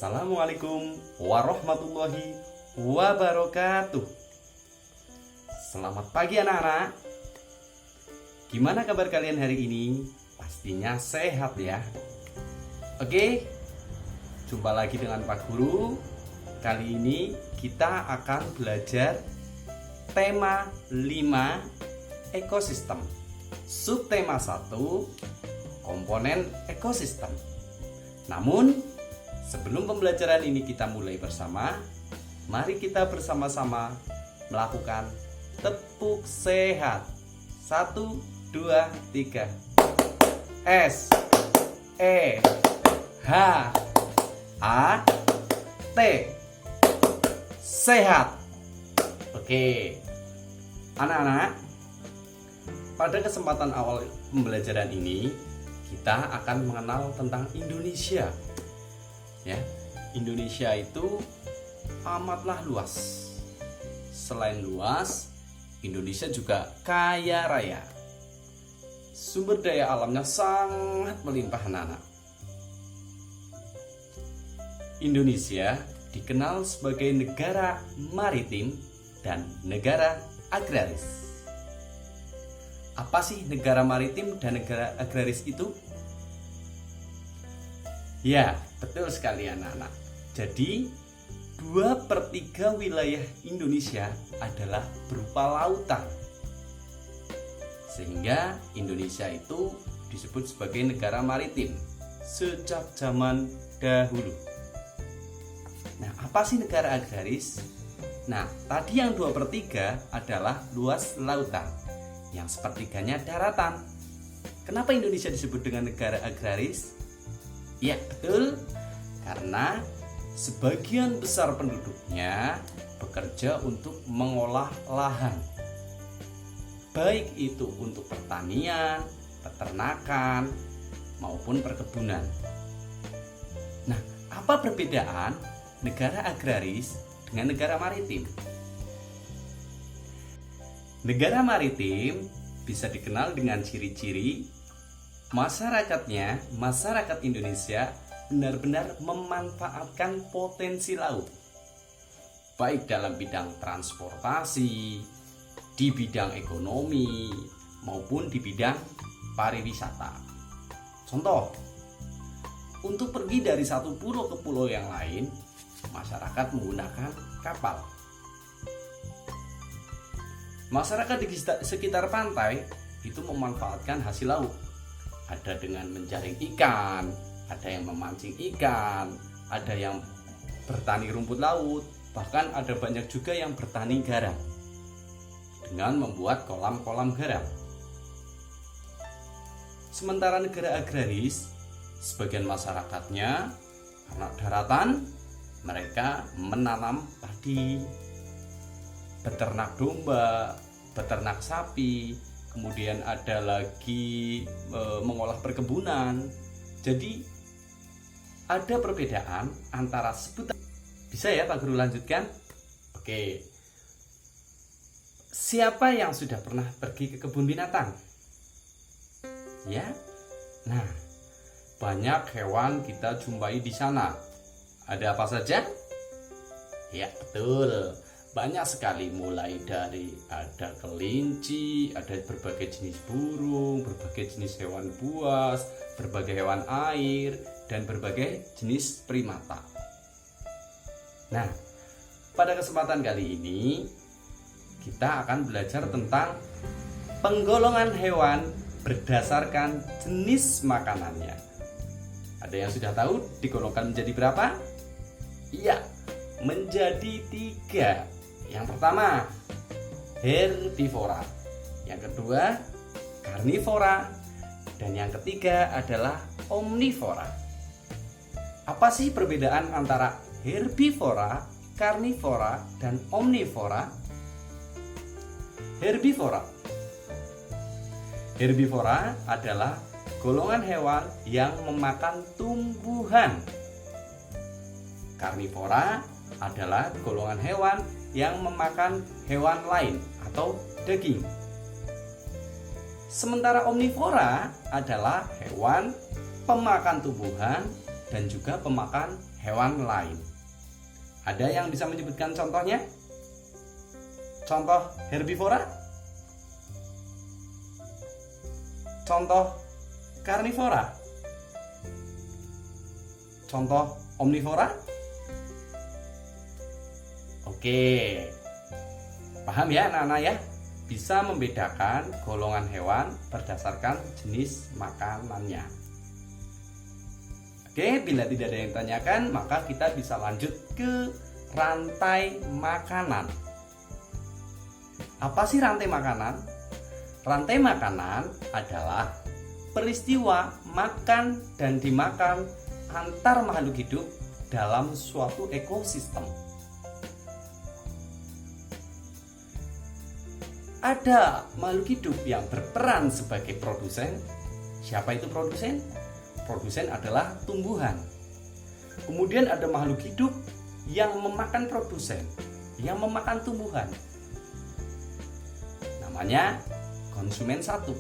Assalamualaikum warahmatullahi wabarakatuh. Selamat pagi anak-anak. Gimana kabar kalian hari ini? Pastinya sehat ya. Oke, jumpa lagi dengan Pak Guru. Kali ini kita akan belajar tema 5 ekosistem. Subtema 1 komponen ekosistem. Namun sebelum pembelajaran ini kita mulai bersama, mari kita bersama-sama melakukan tepuk sehat. 1, 2, 3. S E H A T. Sehat. Oke. Anak-anak, pada kesempatan awal pembelajaran ini kita akan mengenal tentang Indonesia. Ya, Indonesia itu amatlah luas. Selain luas, Indonesia juga kaya raya. Sumber daya alamnya sangat melimpah anak-anak. Indonesia dikenal sebagai negara maritim dan negara agraris. Apa sih negara maritim dan negara agraris itu? Ya, betul sekali anak-anak. Jadi 2/3 wilayah Indonesia adalah berupa lautan. Sehingga Indonesia itu disebut sebagai negara maritim sejak zaman dahulu. Nah, apa sih negara agraris? Nah, tadi yang 2/3 adalah luas lautan, yang sepertiganya daratan. Kenapa Indonesia disebut dengan negara agraris? Ya, betul, karena sebagian besar penduduknya bekerja untuk mengolah lahan, baik itu untuk pertanian, peternakan, maupun perkebunan. Nah, apa perbedaan negara agraris dengan negara maritim? Negara maritim bisa dikenal dengan ciri-ciri masyarakat Indonesia benar-benar memanfaatkan potensi laut, baik dalam bidang transportasi, di bidang ekonomi, maupun di bidang pariwisata. Contoh, untuk pergi dari satu pulau ke pulau yang lain, masyarakat menggunakan kapal. Masyarakat di sekitar pantai itu memanfaatkan hasil laut. Ada dengan menjaring ikan, ada yang memancing ikan, ada yang bertani rumput laut, bahkan ada banyak juga yang bertani garam dengan membuat kolam-kolam garam. Sementara negara agraris, sebagian masyarakatnya karena daratan, mereka menanam padi, beternak domba, beternak sapi, kemudian ada lagi mengolah perkebunan. Jadi ada perbedaan antara sebutan. Bisa ya Pak Guru lanjutkan? Oke. Siapa yang sudah pernah pergi ke kebun binatang? Ya. Nah, banyak hewan kita jumpai di sana. Ada apa saja? Ya, betul. Banyak sekali, mulai dari ada kelinci, ada berbagai jenis burung, berbagai jenis hewan buas, berbagai hewan air, dan berbagai jenis primata. Nah, pada kesempatan kali ini kita akan belajar tentang penggolongan hewan berdasarkan jenis makanannya. Ada yang sudah tahu digolongkan menjadi berapa? Iya, menjadi 3. Yang pertama, herbivora. Yang kedua, karnivora. Dan yang ketiga adalah omnivora. Apa sih perbedaan antara herbivora, karnivora, dan omnivora? Herbivora adalah golongan hewan yang memakan tumbuhan. Karnivora adalah golongan hewan yang memakan hewan lain atau daging. Sementara omnivora adalah hewan pemakan tumbuhan dan juga pemakan hewan lain. Ada yang bisa menyebutkan contohnya? Contoh herbivora? Contoh karnivora? Contoh omnivora? Oke, paham ya anak-anak ya? Bisa membedakan golongan hewan berdasarkan jenis makanannya. Oke, bila tidak ada yang tanyakan, maka kita bisa lanjut ke rantai makanan. Apa sih rantai makanan? Rantai makanan adalah peristiwa makan dan dimakan antar makhluk hidup dalam suatu ekosistem. Ada makhluk hidup yang berperan sebagai produsen. Siapa itu produsen? Produsen adalah tumbuhan. Kemudian ada makhluk hidup yang memakan produsen, yang memakan tumbuhan. Namanya konsumen satu.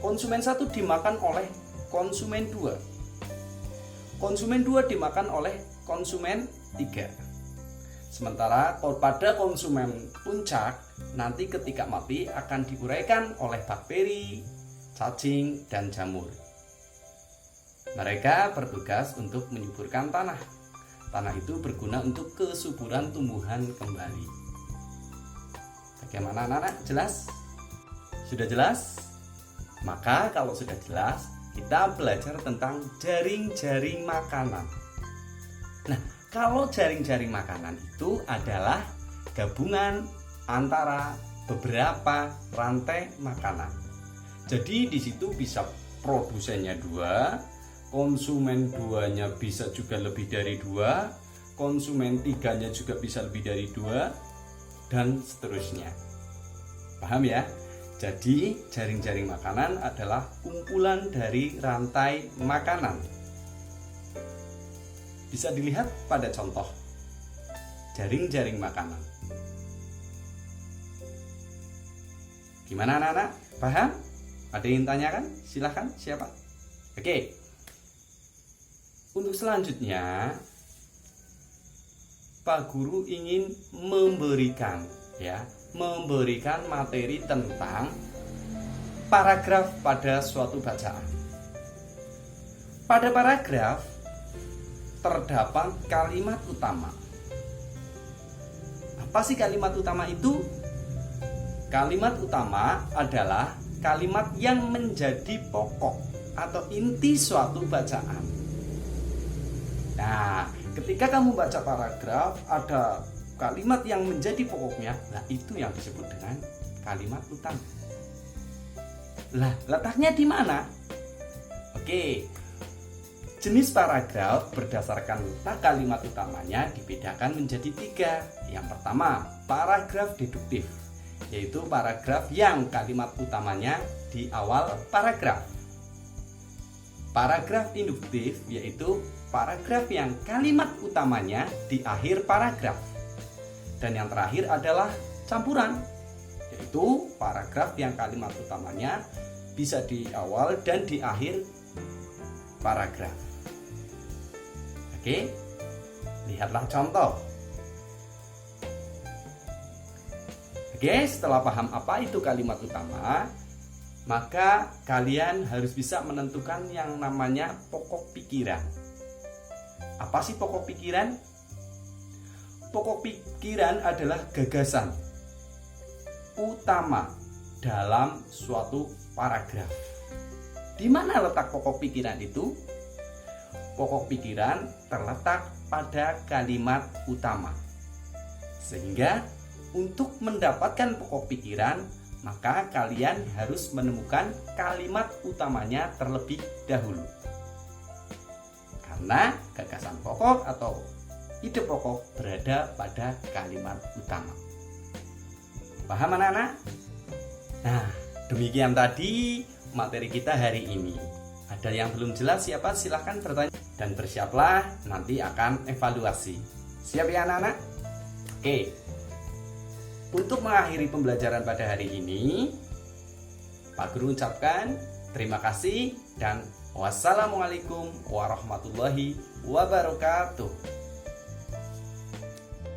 Konsumen satu dimakan oleh konsumen dua. Konsumen dua dimakan oleh konsumen tiga. Sementara pada konsumen puncak, nanti ketika mati akan diuraikan oleh bakteri, cacing, dan jamur. Mereka bertugas untuk menyuburkan tanah. Tanah itu berguna untuk kesuburan tumbuhan kembali. Bagaimana anak-anak? Jelas? Sudah jelas? Maka kalau sudah jelas, kita belajar tentang jaring-jaring makanan. Nah, kalau jaring-jaring makanan itu adalah gabungan antara beberapa rantai makanan. Jadi di situ bisa produsennya dua, konsumen duanya bisa juga lebih dari dua, konsumen tiganya juga bisa lebih dari dua, dan seterusnya. Paham ya? Jadi jaring-jaring makanan adalah kumpulan dari rantai makanan. Bisa dilihat pada contoh jaring-jaring makanan. Gimana anak-anak? Paham? Ada yang tanyakan? Silahkan, siapa? Oke. Untuk selanjutnya, Pak Guru ingin memberikan materi tentang paragraf pada suatu bacaan. Pada paragraf terdapat kalimat utama. Apa sih kalimat utama itu? Kalimat utama adalah kalimat yang menjadi pokok atau inti suatu bacaan. Nah, ketika kamu baca paragraf ada kalimat yang menjadi pokoknya, nah itu yang disebut dengan kalimat utama. Lah, letaknya di mana? Oke. Jenis paragraf berdasarkan letak kalimat utamanya dibedakan menjadi tiga. Yang pertama, paragraf deduktif, yaitu paragraf yang kalimat utamanya di awal paragraf. Paragraf induktif, yaitu paragraf yang kalimat utamanya di akhir paragraf. Dan yang terakhir adalah campuran, yaitu paragraf yang kalimat utamanya bisa di awal dan di akhir paragraf. Oke, lihatlah contoh. Oke, setelah paham apa itu kalimat utama, maka kalian harus bisa menentukan yang namanya pokok pikiran. Apa sih pokok pikiran? Pokok pikiran adalah gagasan utama dalam suatu paragraf. Di mana letak pokok pikiran itu? Pokok pikiran terletak pada kalimat utama. Sehingga untuk mendapatkan pokok pikiran, maka kalian harus menemukan kalimat utamanya terlebih dahulu. Karena gagasan pokok atau ide pokok berada pada kalimat utama. Paham anak-anak? Nah, demikian tadi materi kita hari ini. Ada yang belum jelas siapa? Silahkan bertanya. Dan bersiaplah, nanti akan evaluasi. Siap ya anak-anak? Oke. Untuk mengakhiri pembelajaran pada hari ini, Pak Guru ucapkan terima kasih dan Wassalamualaikum warahmatullahi wabarakatuh.